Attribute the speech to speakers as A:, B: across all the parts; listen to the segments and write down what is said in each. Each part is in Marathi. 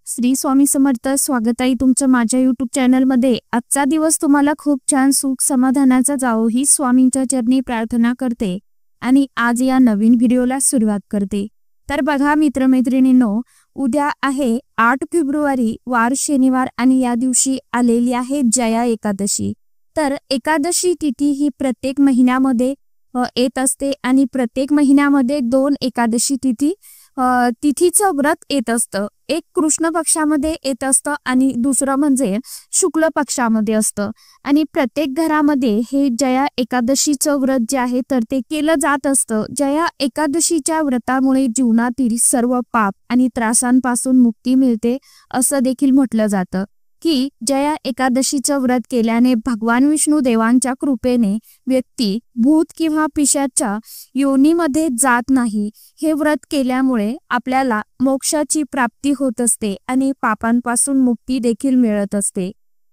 A: श्री स्वामी समर्थ. स्वागत आहे तुमचं माझ्या YouTube चॅनलमध्ये. आजचा दिवस तुम्हाला खूप छान सुख समाधानाचा जावो ही स्वामींच्या चरणी प्रार्थना करते आणि आज या नवीन व्हिडिओला सुरुवात करते. तर बघा मित्रमैत्रिणींनो, उद्या आहे 8 फेब्रुवारी वार शनिवार आणि या दिवशी आलेली आहे जया एकादशी. तर एकादशी तिथी ही प्रत्येक महिन्यामध्ये येत असते आणि प्रत्येक महिन्यामध्ये 2 एकादशी तिथीचं व्रत येत असतं. एक कृष्ण पक्षामध्ये येत असतं आणि दुसरं म्हणजे शुक्ल पक्षामध्ये असतं आणि प्रत्येक घरामध्ये हे जया एकादशीचं व्रत जे आहे तर ते केलं जात असतं. जया एकादशीच्या व्रतामुळे जीवनातील सर्व पाप आणि त्रासांपासून मुक्ती मिळते असं देखील म्हटलं जातं की जया एकादशीचं व्रत केल्याने भगवान विष्णू देवांच्या कृपेने व्यक्ती भूत किंवा पिशाच्या योनीमध्ये जात नाही. हे व्रत केल्यामुळे आपल्याला मोक्षाची प्राप्ती होत असते आणि पापांपासून मुक्ती देखील मिळत असते.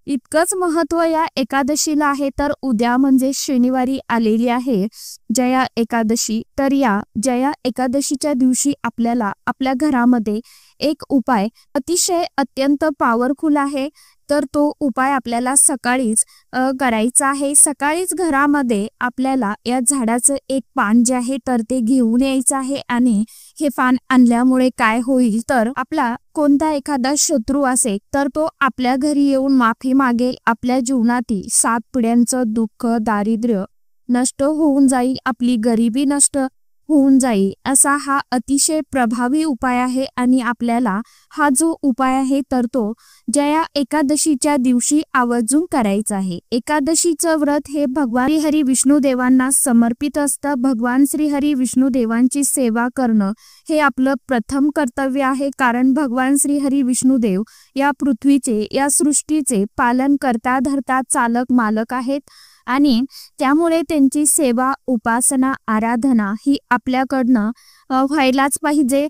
A: इतकंच महत्व या एकादशीला आहे. तर उद्या म्हणजे शनिवारी आलेली आहे जया एकादशी. तर या जया एकादशीच्या दिवशी आपल्याला आपल्या घरामध्ये एक उपाय अतिशय अत्यंत पॉवरफुल आहे. तर तो उपाय आपल्याला सकाळीच करायचा आहे. सकाळीच घरामध्ये आपल्याला या झाडाचं एक पान जे आहे तर ते घेऊन यायचं आहे आणि हे पान आणल्यामुळे काय होईल तर आपला कोणता एखादा शत्रू असेल तर तो आपल्या घरी येऊन माफी मागेल. आपल्या जीवनातील 7 पिढ्यांचं दुःख दारिद्र्य नष्ट होऊन जाईल, आपली गरिबी नष्ट होऊन जाईल. असा हा अतिशय प्रभावी उपाय आहे आणि आपल्याला हा जो उपाय आहे तर तो जया एकादशीच्या दिवशी आवर्जून करायचा आहे. एकादशीचं व्रत हे भगवान श्री हरी विष्णू देवांना समर्पित असतं. भगवान श्री हरी विष्णू देवांची सेवा करणं हे आपलं प्रथम कर्तव्य आहे. कारण भगवान श्री हरी विष्णू देव या पृथ्वीचे या सृष्टीचे पालन करता धरता चालक मालक आहेत आणि त्यामुळे त्यांची सेवा उपासना आराधना ही आपल्याकडनं व्हायलाच पाहिजे,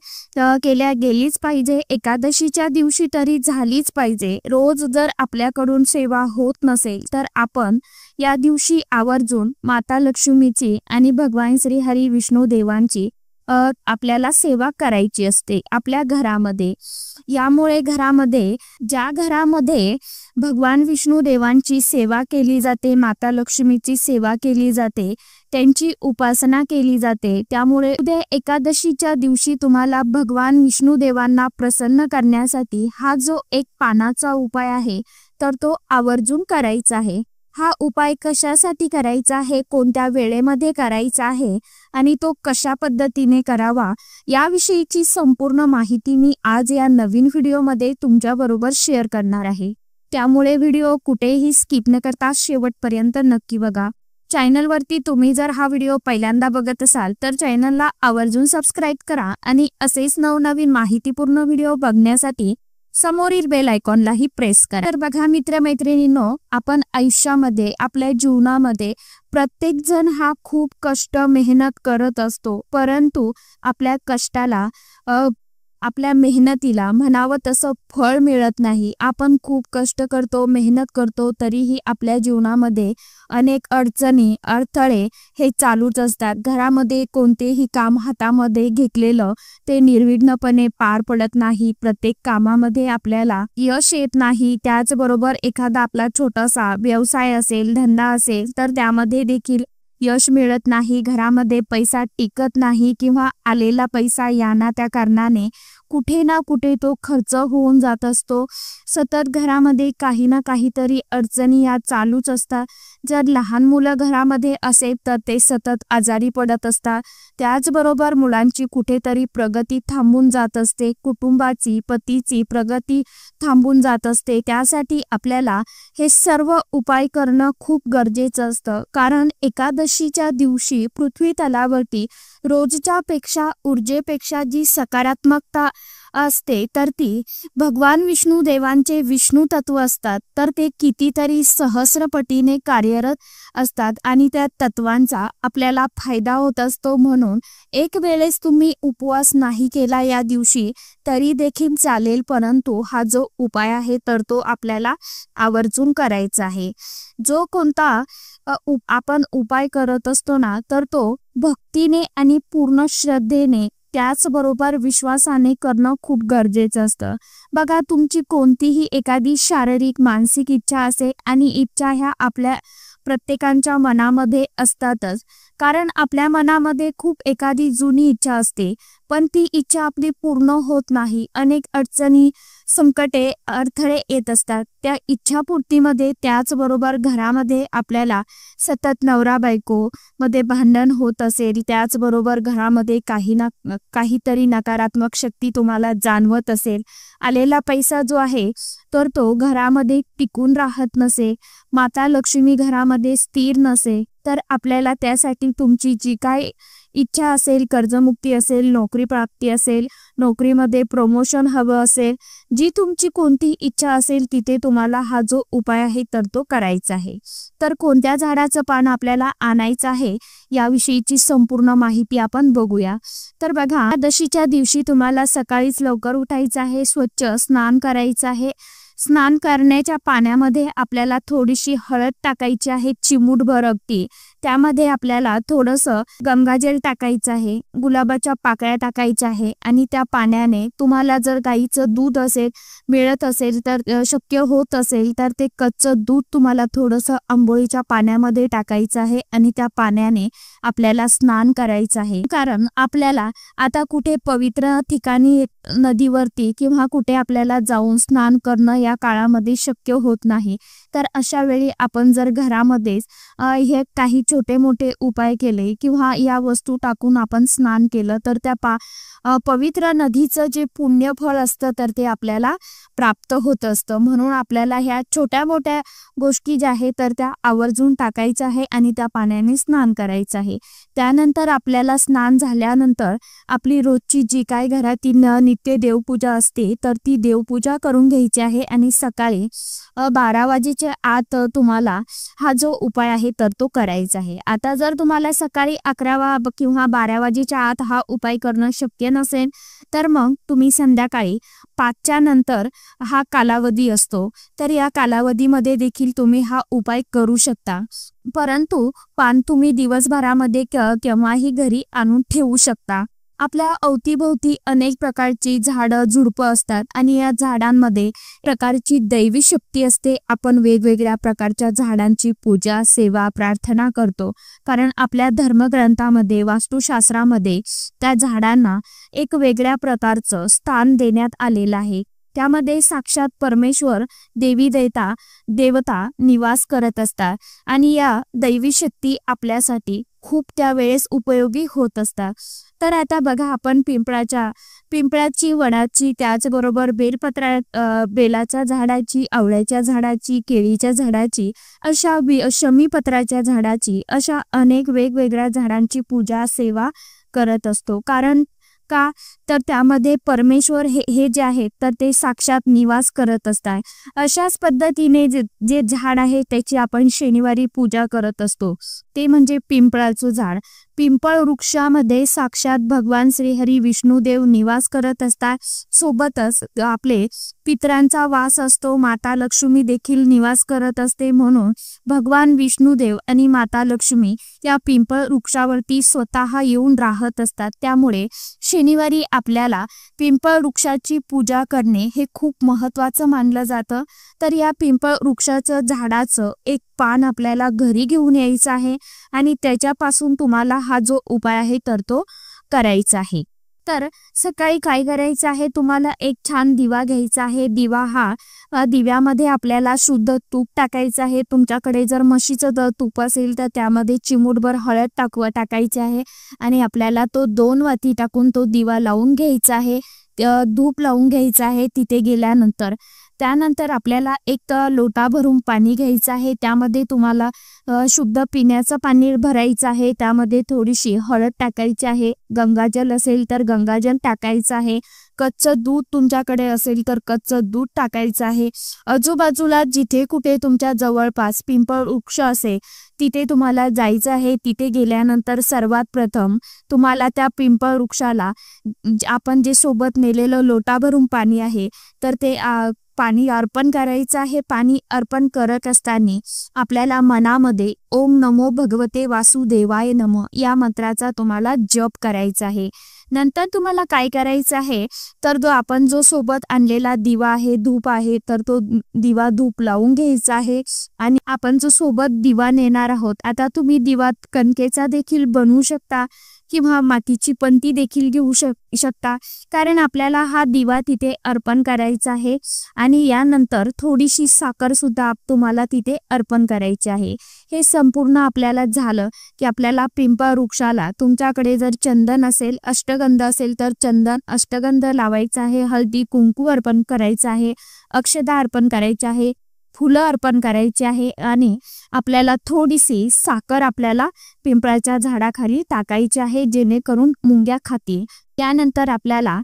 A: केल्या गेलीच पाहिजे. एकादशीच्या दिवशी तरी झालीच पाहिजे. रोज जर आपल्याकडून सेवा होत नसेल तर आपण या दिवशी आवर्जून माता लक्ष्मीची आणि भगवान श्री हरी विष्णू देवांची आपल्याला सेवा करायची असते आपल्या घरामध्ये. यामुळे ज्या घरामध्ये भगवान विष्णू देवांची सेवा केली जाते, माता लक्ष्मीची सेवा केली जाते, त्यांची उपासना केली जाते, त्यामुळे उद्या एकादशीच्या दिवशी तुम्हाला भगवान विष्णू देवांना प्रसन्न करण्यासाठी हा जो एक पानाचा उपाय आहे तर तो आवर्जून करायचा आहे. हा उपाय कशासाठी करायचा आहे, कोणत्या वेळेमध्ये करायचा आहे आणि तो कशा पद्धतीने करावा याविषयीची संपूर्ण माहिती मी आज या नवीन व्हिडिओमध्ये तुमच्याबरोबर शेअर करणार आहे. त्यामुळे व्हिडिओ कुठेही स्किप न करता शेवटपर्यंत नक्की बघा. चॅनलवरती तुम्ही जर हा व्हिडिओ पहिल्यांदा बघत असाल तर चॅनलला आवर्जून सबस्क्राईब करा आणि असेच नवनवीन माहितीपूर्ण व्हिडिओ बघण्यासाठी समोरील बेल आयकॉनलाही प्रेस करा. तर बघा मित्रमैत्रिणींनो, आपण आयुष्यामध्ये आपल्या जीवनामध्ये प्रत्येक जण हा खूप कष्ट मेहनत करत असतो, परंतु आपल्या कष्टाला आपल्या मेहनतीला म्हणावं तसं फळ मिळत नाही. आपण खूप कष्ट करतो, मेहनत करतो, तरीही आपल्या जीवनामध्ये अनेक अडचणी अडथळे हे चालूच असतात. घरामध्ये कोणतेही काम हातामध्ये घेतलेलं ते निर्विघ्नपणे पार पडत नाही. प्रत्येक कामामध्ये आपल्याला यश येत नाही. त्याचबरोबर एखादा आपला छोटासा व्यवसाय असेल, धंदा असेल तर त्यामध्ये देखील यश मिळत नाही. घरामध्ये पैसा टिकत नाही किंवा आलेला पैसा याना त्या कारणाने कुठे ना कुठे तो खर्च होऊन जात असतो. सतत घरामध्ये काही ना काहीतरी अडचणी या चालूच असतात. जर लहान मुलं घरामध्ये असेल तर ते सतत आजारी पडत असतात. त्याचबरोबर मुलांची कुठेतरी प्रगती थांबून जात असते, कुटुंबाची पतीची प्रगती थांबून जात असते. त्यासाठी आपल्याला हे सर्व उपाय करणं खूप गरजेचं असतं. कारण एकादशीच्या दिवशी पृथ्वी तलावरती रोजच्या ऊर्जेपेक्षा जी सकारात्मकता असते तर ती भगवान विष्णू देवांचे विष्णू तत्व असतात तर ते कितीतरी सहस्रपटीने कार्यरत असतात आणि त्या तत्वांचा आपल्याला फायदा होत असतो. म्हणून एक वेळेस तुम्ही उपवास नाही केला या दिवशी तरी देखील चालेल, परंतु हा जो उपाय आहे तर तो आपल्याला आवर्जून करायचा आहे. जो कोणता आपण उपाय करत असतो ना तर तो भक्तीने आणि पूर्ण श्रद्धेने त्याचबरोबर विश्वासाने करणं खूप गरजेचं असतं। बघा, तुमची कोणतीही एखादी शारीरिक मानसिक इच्छा असेल आणि इच्छा ह्या आपल्या प्रत्येकाच्या मनामध्ये असतातच, कारण आपल्या मनामध्ये खूप एखादी जुनी इच्छा असते, पण ती इच्छा आपली पूर्ण होत नाही। अनेक अडचणी, संकटे, अडथळे येत असतात त्या इच्छापूर्तीमध्ये। त्याचबरोबर घरामध्ये आपल्याला सतत नवरा बायको मध्ये भांडण होत असेल, त्याचबरोबर घरामध्ये काहीतरी नकारात्मक शक्ती तुम्हाला जाणवत असेल, आलेला पैसा जो आहे तर तो घरामध्ये टिकून राहत नसे, माता लक्ष्मी घरामध्ये स्थिर नसे, तर आपल्याला त्यासाठी तुमची जी काय इच्छा असेल, कर्जमुक्ती असेल, नोकरी प्राप्ती असेल, नोकरीमध्ये प्रमोशन हवं असेल, जी तुमची कोणती इच्छा असेल तिथे तुम्हाला हा जो उपाय आहे तर तो करायचा आहे। तर कोणत्या झाडाचं पान आपल्याला आणायचं आहे याविषयीची संपूर्ण माहिती आपण बघूया। तर बघा, एकादशीच्या दिवशी तुम्हाला सकाळीच लवकर उठायचं आहे, स्वच्छ स्नान करायचं आहे। स्नान करण्याच्या पाण्यामध्ये आपल्याला थोडीशी हळद टाकायची आहे, चिमूटभर अगदी। त्यामध्ये आपल्याला थोडंसं गंगाजल टाकायचं आहे, गुलाबाच्या पाकळ्या टाकायच्या आहे आणि त्या पाण्याने तुम्हाला जर गाईचं दूध मिळत असेल तर शक्य होत असेल तर ते कच्चं दूध तुम्हाला थोडंसं आंबोळीच्या पाण्यामध्ये टाकायचं आहे आणि त्या पाण्याने आपल्याला स्नान करायचं आहे। कारण आपल्याला आता कुठे पवित्र ठिकाणी, नदीवरती किंवा कुठे आपल्याला जाऊन स्नान करणं या काळामध्ये शक्य होत नाही, तर अशा वेळी आपण जर घरामध्येच हे काही छोटे मोठे उपाय केले किंवा या वस्तू टाकून आपण स्नान केलं तर त्या पवित्र नदीचं जे पुण्यफळ असतं तर ते आपल्याला प्राप्त होत असतं। म्हणून आपल्याला ह्या छोट्या मोठ्या गोष्टी ज्या आहेत तर त्या आवर्जून टाकायच्या आहे आणि त्या पाण्याने स्नान करायचं आहे। त्यानंतर आपल्याला स्नान झाल्यानंतर आपली रोजची जी काय घरातील नित्य देवपूजा असते तर ती देवपूजा करून घ्यायची आहे आणि सकाळी 12 वाजेच्या आत तुम्हाला हा जो उपाय आहे तर तो करायचा आहे। आता जर तुम्हाला सकाळी 11 किंवा 12 वाजेच्या आत हा उपाय करणं शक्य नसेल तर मग तुम्ही संध्याकाळी 5च्या नंतर हा कालावधी असतो, तर या कालावधीमध्ये देखील तुम्ही हा उपाय करू शकता। परंतु पान तुम्ही दिवसभरामध्ये केव्हाही घरी आणून ठेवू शकता। आपल्या अवतीभोवती अनेक प्रकारची झाडं झुडपं असतात आणि या झाडांमध्ये प्रकारची दैवी शक्ती असते। आपण वेगवेगळ्या प्रकारच्या झाडांची पूजा, सेवा, प्रार्थना करतो, कारण आपल्या धर्मग्रंथामध्ये, वास्तुशास्त्रामध्ये त्या झाडांना एक वेगळ्या प्रकारचं स्थान देण्यात आलेलं आहे। त्यामध्ये साक्षात परमेश्वर, देवी देवता निवास करत असतात आणि या दैवी शक्ती आपल्यासाठी खूप त्यावेळेस उपयोगी होत असतात। तर आता बघा, आपण पिंपळाची, वडाची, त्याचबरोबर बेलाच्या झाडाची, आवळ्याच्या झाडाची, केळीच्या झाडाची, अशा शमीपत्राच्या झाडाची, अशा अनेक वेगवेगळ्या झाडांची पूजा, सेवा करत असतो। कारण का तर त्यामध्ये परमेश्वर हे जे आहेत तर ते साक्षात निवास करत असतात। अशाच पद्धतीने जे झाड आहे त्याची आपण शनिवारी पूजा करत असतो, ते म्हणजे पिंपळाचं झाड। पिंपळ वृक्षामध्ये साक्षात भगवान श्रीहरी विष्णुदेव निवास करत असतात, सोबतच आपले पितरांचा वास असतो, माता लक्ष्मी देखील निवास करत असते। म्हणून भगवान विष्णुदेव आणि माता लक्ष्मी या पिंपळ वृक्षावरती स्वतः येऊन राहत असतात। त्यामुळे शनिवारी आपल्याला पिंपळ वृक्षाची पूजा करणे हे खूप महत्त्वाचं मानलं जातं। तर या पिंपळ वृक्षाचं झाडाचं एक पान आपल्याला घरी घेऊन यायचं आहे आणि त्याच्यापासून तुम्हाला हा जो उपाय आहे तर तो करायचा आहे। तर सकाळी काय करायचं आहे, तुम्हाला एक छान दिवा घ्यायचा आहे। दिव्यामध्ये आपल्याला शुद्ध तूप टाकायचं आहे। तुमच्याकडे जर म्हशीचं तूप असेल तर त्यामध्ये चिमूटभर हळद टाकायची आहे आणि आपल्याला तो 2 वाती टाकून तो दिवा लावून घ्यायचा आहे, धूप लावून घ्यायचा आहे। तिथे गेल्यानंतर त्यानंतर आपल्याला एक लोटा भरून पाणी घ्यायचं आहे। त्यामध्ये तुम्हाला शुद्ध पिण्याचं पाणी भरायचं आहे, त्यामध्ये थोडीशी हळद टाकायची आहे, गंगाजल असेल तर गंगाजल टाकायचं आहे, कच्चं दूध तुमच्याकडे असेल तर कच्चं दूध टाकायचं आहे। आजूबाजूला जिथे कुठे तुमच्या जवळपास पिंपळ वृक्ष असेल तिथे तुम्हाला जायचं आहे। तिथे गेल्यानंतर सर्वात प्रथम तुम्हाला त्या पिंपळ वृक्षाला आपण जे सोबत नेलेलं लोटा भरून पाणी आहे तर ते पाणी अर्पण करायचं आहे। पाणी अर्पण करत असताना आपल्याला मनामध्ये ओम नमो भगवते वासुदेवाय नमः या मंत्राचा तुम्हाला जप करायचा आहे। नंतर तुम्हाला काय करायचं आहे, तर आपण जो सोबत आणलेला दिवा आहे, धूप आहे, तर तो दिवा धूप लावून घ्यायचा आहे आणि आपण जो सोबत दिवा नेणार आहोत, आता तुम्ही दिवा कणकेचा देखील बनवू शकता किंवा मातीची पंती देखील घेऊ शकता, कारण आपल्याला हा दिवा तिथे अर्पण करायचा आहे आणि यानंतर थोडीशी साखर सुद्धा तुम्हाला तिथे अर्पण करायची आहे। हे संपूर्ण आपल्याला झालं की आपल्याला पिंपळ वृक्षाला, तुमच्याकडे जर चंदन असेल, अष्टगंध असेल तर चंदन अष्टगंध लावायचा आहे, हळदी कुंकू अर्पण करायचं आहे, अक्षता अर्पण करायची आहे, फुलं अर्पण करायची आहे आणि आपल्याला थोडीशी साखर आपल्याला पिंपळाच्या झाडाखाली टाकायची आहे, जेणेकरून मुंग्या खातील। त्यानंतर आपल्याला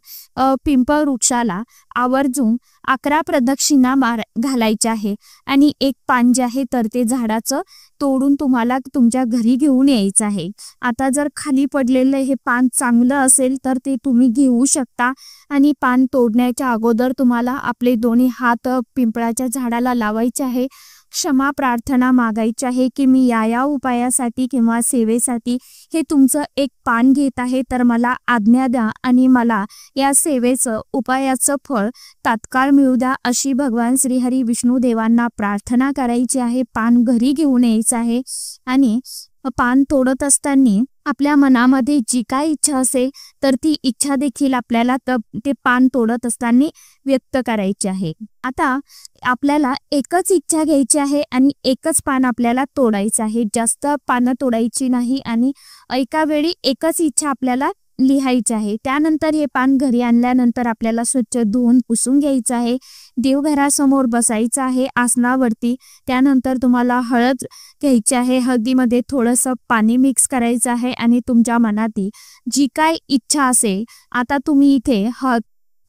A: पिंपळ वृक्षाला आवर्जून 11 प्रदक्षिणा घालायच्या आहे आणि एक पान जे आहे तर ते झाडाचं तोडून तुम्हाला तुमच्या घरी घेऊन यायचं आहे। आता जर खाली पडलेलं हे पान चांगलं असेल तर ते तुम्ही घेऊ शकता आणि पान तोडण्याच्या अगोदर तुम्हाला आपले दोन्ही हात पिंपळाच्या झाडाला लावायचे आहे, क्षमा प्रार्थना मागायची आहे की मी या उपायासाठी किंवा सेवेसाठी हे तुमचं एक पान घेत आहे, तर मला आज्ञा द्या आणि मला या सेवेचं उपायाचं फळ तात्काळ मिळू द्या, अशी भगवान श्रीहरी विष्णू देवांना प्रार्थना करायची आहे। पान घरी घेऊन यायचं आहे आणि पान तोडत असताना आपल्या मनामध्ये जी काय इच्छा असेल तर ती इच्छा देखील आपल्याला ते पान तोडत असताना व्यक्त करायची आहे। आता आपल्याला एकच इच्छा घ्यायची आहे आणि एकच पान आपल्याला तोडायचं आहे, जास्त पानं तोडायची नाही आणि एका वेळी एकच इच्छा आपल्याला लिहायचे आहे। त्यानंतर हे पान घरी आणल्यानंतर आपल्याला स्वच्छ धुवून पुसून घ्यायचं आहे, देवघरासमोर बसायचं आहे आसनावरती। त्यानंतर तुम्हाला हळद घ्यायची आहे, हळदीमध्ये थोडंसं पाणी मिक्स करायचं आहे आणि तुमच्या मनातील जी काय इच्छा असेल, आता तुम्ही इथे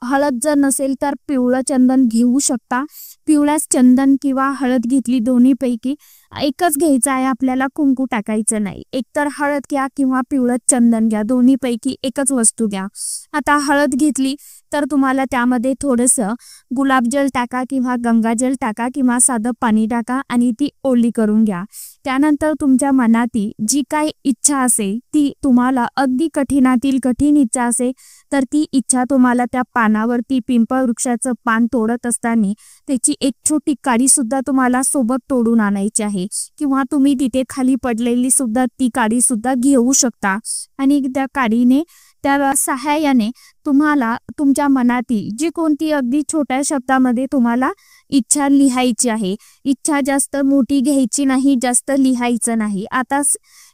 A: हळद जर नसेल तर पिवळं चंदन घेऊ शकता, पिवळाच चंदन किंवा हळद घेतली, दोन्हीपैकी एकच घ्यायचं आहे, आपल्याला कुंकू टाकायचं नाही। एकतर हळद घ्या किंवा पिवळं चंदन घ्या, दोन्हीपैकी एकच वस्तू घ्या। आता हळद घेतली तर तुम्हाला त्यामध्ये थोडंसं गुलाबजल टाका किंवा गंगाजल टाका किंवा साधं पाणी टाका आणि ती ओली करून घ्या। त्यानंतर तुमच्या मनातील जी काय इच्छा असेल, ती तुम्हाला अगदी कठीणातील कठीण इच्छा असेल तर ती इच्छा तुम्हाला त्या पानावरती पिंपळ वृक्षाचं पान तोडत असताना त्याची एक छोटी काडी सुद्धा तुम्हाला सोबत तोडून आणायची आहे किंवा तुम्ही तिथे खाली पडलेली सुद्धा ती काडी सुद्धा घेऊ शकता आणि त्या काडीने, त्या सहाय्याने तुम्हाला तुमच्या मनातील जी कोणती अगदी छोट्या शब्दामध्ये तुम्हाला इच्छा लिहायची आहे। इच्छा जास्त मोठी घ्यायची नाही, जास्त लिहायचं नाही। आता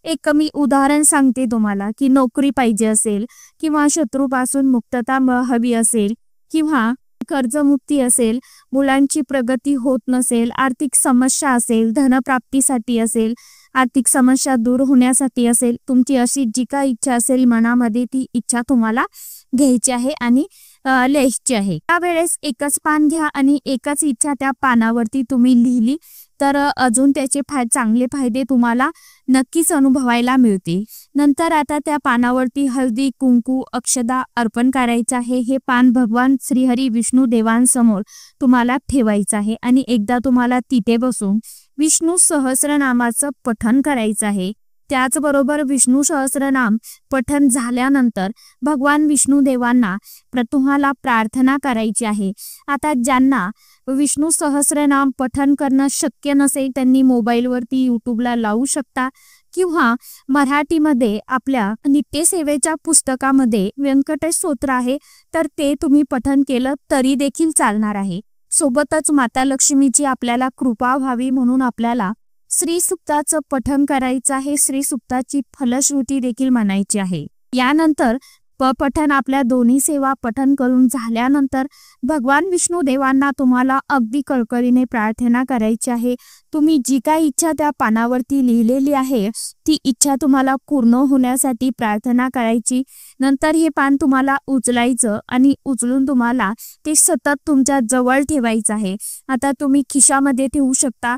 A: एक मी उदाहरण सांगते तुम्हाला की नोकरी पाहिजे असेल किंवा शत्रूपासून मुक्तता हवी असेल किंवा कर्जमुक्ती असेल, मुलांची प्रगती होत नसेल, आर्थिक समस्या असेल, धनप्राप्तीसाठी असेल, आर्थिक समस्या दूर होण्यासाठी असेल, तुमची अशी जी काय इच्छा असेल मनामध्ये ती इच्छा तुम्हाला घ्यायची आहे आणि लिहायची आहे। त्यावेळेस एकच पान घ्या आणि एकच इच्छा त्या पानावरती तुम्ही लिहिली तर अजून त्याचे चांगले फायदे तुम्हाला नक्कीच अनुभवायला मिळतील। नंतर आता त्या पानावरती हळदी कुंकू अक्षदा अर्पण करायचं आहे। हे पान भगवान श्रीहरी विष्णू देवांसमोर तुम्हाला ठेवायचं आहे आणि एकदा तुम्हाला तिथे बसून विष्णू सहस्रनामाचं पठण करायचं आहे। त्याचबरोबर विष्णू सहस्रनाम पठण झाल्यानंतर भगवान विष्णू देवांना तुम्हाला प्रार्थना करायची आहे। आता ज्यांना विष्णू सहस्रनाम पठण करणं शक्य नसेल त्यांनी मोबाईलवरती यूट्यूबला लावू शकता किंवा मराठीमध्ये आपल्या नित्यसेवेच्या पुस्तकामध्ये व्यंकटेश स्तोत्र आहे तर ते तुम्ही पठण केलं तरी देखील चालणार आहे। सोबतच माता लक्ष्मीची आपल्याला कृपा व्हावी म्हणून आपल्याला श्री सुक्ताचं पठण करायचं आहे, श्री सुक्ताची फलश्रुती देखील म्हणायची आहे। यानंतर पठण आपल्या दोन्ही सेवा पठण करून झाल्यानंतर भगवान विष्णू देवांना तुम्हाला अगदी कळकळीने प्रार्थना करायची आहे। तुम्ही जी काय इच्छा त्या पानावरती लिहिलेली आहे ती इच्छा तुम्हाला पूर्ण होण्यासाठी प्रार्थना करायची। नंतर हे पान तुम्हाला उचलायचं आणि उचलून तुम्हाला ते सतत तुमच्या जवळ ठेवायचं आहे। आता तुम्ही खिशामध्ये ठेवू शकता,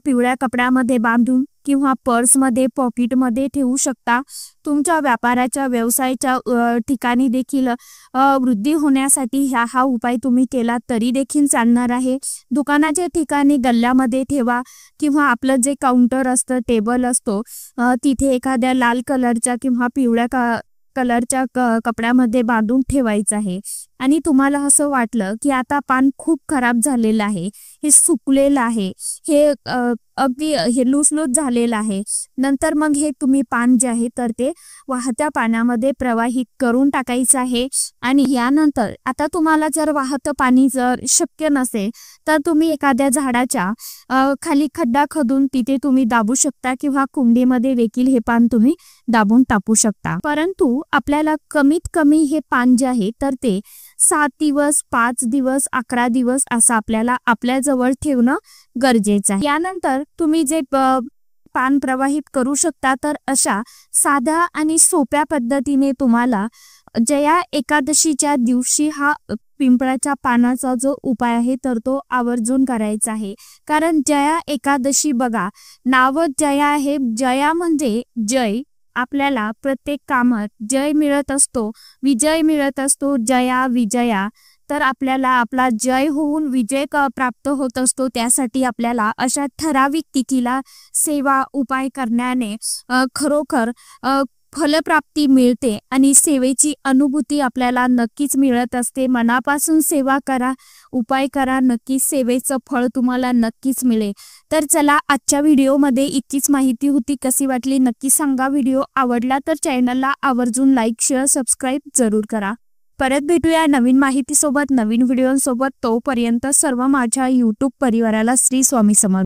A: पिवळ्या कपड्यामध्ये बांधून किंवा पर्समध्ये पॉकेटमध्ये ठेवू शकता। तुमच्या व्यापाराच्या व्यवसायाच्या ठिकाणी देखील वृद्धी होण्यासाठी हा उपाय तुम्ही केला तरी देखील चालणार आहे। दुकानाच्या ठिकाणी गल्ल्यामध्ये ठेवा किंवा आपलं जे काउंटर असतं, टेबल असतो, तिथे एखाद्या लाल कलरच्या किंवा पिवळ्या कलरच्या कपड्यामध्ये बांधून ठेवायचं आहे. आणि तुम्हाला असं वाटलं की आता पान खूप खराब झालेलं आहे, हे सुकलेलं आहे, हे अगदी हे लुसलुस झालेलं आहे, नंतर मग हे तुम्ही पान जे आहे तर ते वाहत्या पाण्यामध्ये प्रवाहित करून टाकायचं आहे. आणि यानंतर आता तुम्हाला जर वाहतं पाणी जर शक्य नसेल तर तुम्ही एखाद्या झाडाच्या खाली खड्डा खोदून तिथे तुम्ही दाबू शकता किंवा कुंडीमध्ये देखील हे पान तुम्ही दाबून टाकू शकता. परंतु आपल्याला कमीत कमी हे पान जे आहे तर ते 7 दिवस, 5 दिवस, 11 दिवस असं आपल्याला आपल्या जवळ ठेवणं गरजेचं आहे. यानंतर तुम्ही जे पान प्रवाहित करू शकता. तर अशा साध्या आणि सोप्या पद्धतीने तुम्हाला जया एकादशीच्या दिवशी हा पिंपळाच्या पानाचा जो उपाय आहे तर तो आवर्जून करायचा आहे. कारण जया एकादशी बघा, नावच जया आहे. जया म्हणजे जय. आपल्याला प्रत्येक कामात जय मिळत असतो, विजय मिळत असतो, जया विजया. तर आपल्याला आपला जय होऊन विजय प्राप्त होत असतो. त्यासाठी आपल्याला अशा ठराविक तिथीला सेवा उपाय करण्याने खरोखर फलप्राप्ती मिळते आणि सेवेची अनुभूती आपल्याला नक्कीच मिळत असते. मनापासून सेवा करा, उपाय करा, नक्कीच सेवेचं फळ तुम्हाला नक्कीच मिळेल. तर चला, आजच्या व्हिडिओमध्ये इतकीच माहिती होती. कशी वाटली नक्की सांगा. व्हिडिओ आवडला तर चॅनलला आवर्जून लाईक, शेअर, सबस्क्राईब जरूर करा. परत भेटूया नवीन माहितीसोबत, नवीन व्हिडिओसोबत. तोपर्यंत सर्व माझ्या यूट्यूब परिवाराला श्री स्वामी समर्थ.